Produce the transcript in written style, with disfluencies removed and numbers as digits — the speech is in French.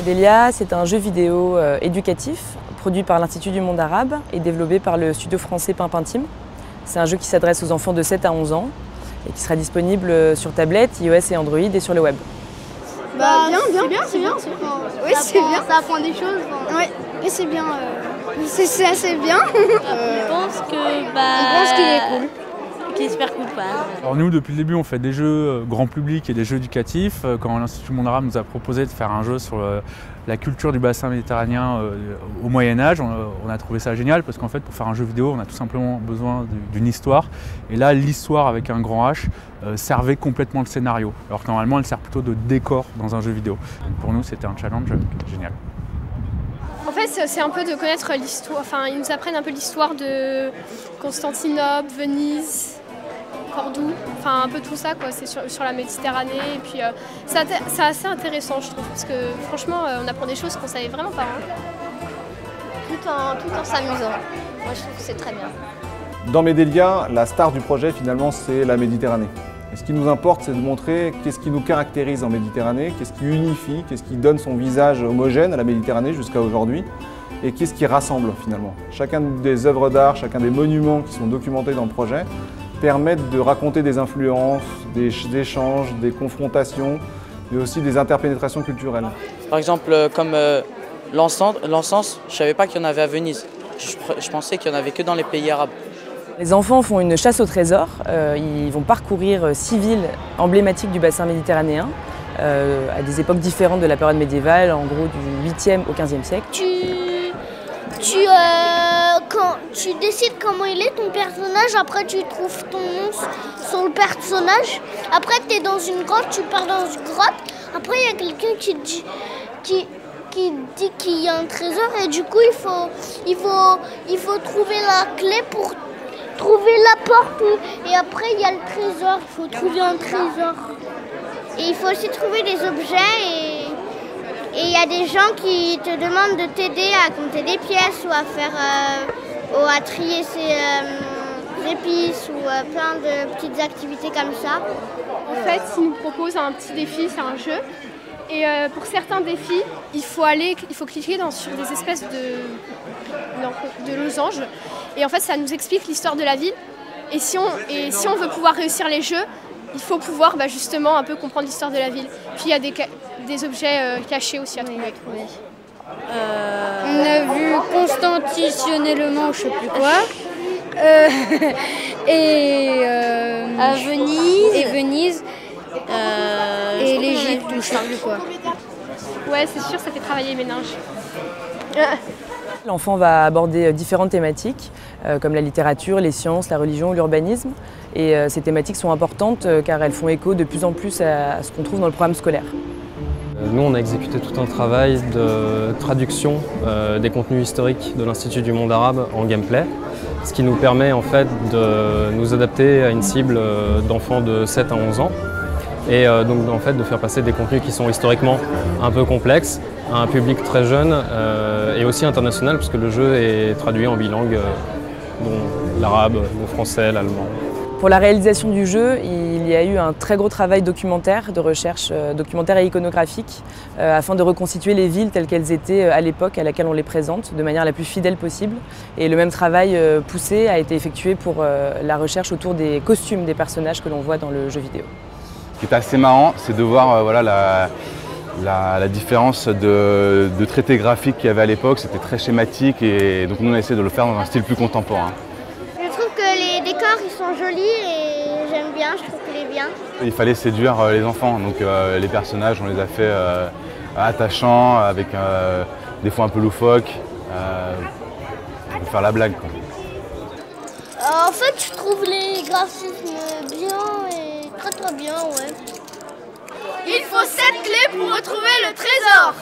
Medélia, c'est un jeu vidéo éducatif produit par l'Institut du monde arabe et développé par le studio français Pimpin Team. C'est un jeu qui s'adresse aux enfants de 7 à 11 ans et qui sera disponible sur tablette, iOS et Android et sur le web. C'est bien. Oui, c'est bien. Ça apprend des choses. Oui, et c'est bien. C'est assez bien. Je pense qu'il est cool. Qui est super cool. Alors nous, depuis le début, on fait des jeux grand public et des jeux éducatifs. Quand l'Institut du monde arabe nous a proposé de faire un jeu sur la culture du bassin méditerranéen au Moyen-Âge, on a trouvé ça génial parce qu'en fait, pour faire un jeu vidéo, on a tout simplement besoin d'une histoire. Et là, l'histoire avec un grand H servait complètement le scénario. Alors que normalement, elle sert plutôt de décor dans un jeu vidéo. Donc pour nous, c'était un challenge génial. En fait, c'est un peu de connaître l'histoire. Enfin, ils nous apprennent un peu l'histoire de Constantinople, Venise, Cordoue, enfin un peu tout ça, quoi. C'est sur la Méditerranée. Et puis c'est assez intéressant, je trouve, parce que franchement, on apprend des choses qu'on savait vraiment pas. Tout en s'amusant. Moi, je trouve que c'est très bien. Dans Medélia, la star du projet, finalement, c'est la Méditerranée. Et ce qui nous importe, c'est de montrer qu'est-ce qui nous caractérise en Méditerranée, qu'est-ce qui unifie, qu'est-ce qui donne son visage homogène à la Méditerranée jusqu'à aujourd'hui, et qu'est-ce qui rassemble finalement. Chacun des œuvres d'art, chacun des monuments qui sont documentés dans le projet permettent de raconter des influences, des échanges, des confrontations, mais aussi des interpénétrations culturelles. Par exemple, comme l'encens, je ne savais pas qu'il y en avait à Venise. Je pensais qu'il n'y en avait que dans les pays arabes. Les enfants font une chasse au trésor. Ils vont parcourir 6 villes emblématiques du bassin méditerranéen à des époques différentes de la période médiévale, en gros du 8e au 15e siècle. Quand tu décides comment il est ton personnage, après tu trouves ton nom sur le personnage. Après tu es dans une grotte, tu pars dans une grotte. Après il y a quelqu'un qui dit qu'il y a un trésor et du coup il faut trouver la clé pour trouver la porte et après il y a le trésor, il faut trouver un trésor. Et il faut aussi trouver des objets et il y a des gens qui te demandent de t'aider à compter des pièces ou à faire ou à trier ses épices ou plein de petites activités comme ça. En fait, ils nous proposent un petit défi, c'est un jeu. Et pour certains défis, il faut cliquer sur des espèces de losanges. Et en fait, ça nous explique l'histoire de la ville. Et si on veut pouvoir réussir les jeux, il faut pouvoir justement un peu comprendre l'histoire de la ville. Puis il y a des objets cachés aussi à trouver. On a vu constitutionnellement, je sais plus quoi. À Venise. Et Venise. Et l'Égypte, je sais plus quoi. Ouais, c'est sûr, ça fait travailler les méninges. L'enfant va aborder différentes thématiques, comme la littérature, les sciences, la religion, l'urbanisme. Et ces thématiques sont importantes car elles font écho de plus en plus à ce qu'on trouve dans le programme scolaire. Nous, on a exécuté tout un travail de traduction des contenus historiques de l'Institut du monde arabe en gameplay, ce qui nous permet en fait de nous adapter à une cible d'enfants de 7 à 11 ans. Et donc en fait de faire passer des contenus qui sont historiquement un peu complexes à un public très jeune et aussi international puisque le jeu est traduit en bilangue, dont l'arabe, le français, l'allemand. Pour la réalisation du jeu, il y a eu un très gros travail documentaire, de recherche documentaire et iconographique afin de reconstituer les villes telles qu'elles étaient à l'époque à laquelle on les présente de manière la plus fidèle possible. Et le même travail poussé a été effectué pour la recherche autour des costumes des personnages que l'on voit dans le jeu vidéo. Ce qui est assez marrant, c'est de voir la différence de traité graphique qu'il y avait à l'époque. C'était très schématique et donc nous on a essayé de le faire dans un style plus contemporain. Je trouve que les décors ils sont jolis et j'aime bien, je trouve qu'il est bien. Il fallait séduire les enfants, donc les personnages on les a fait attachants, avec des fois un peu loufoques, pour faire la blague, quoi. En fait je trouve les graphismes bien et très bien, ouais. Il faut 7 clés pour retrouver le trésor.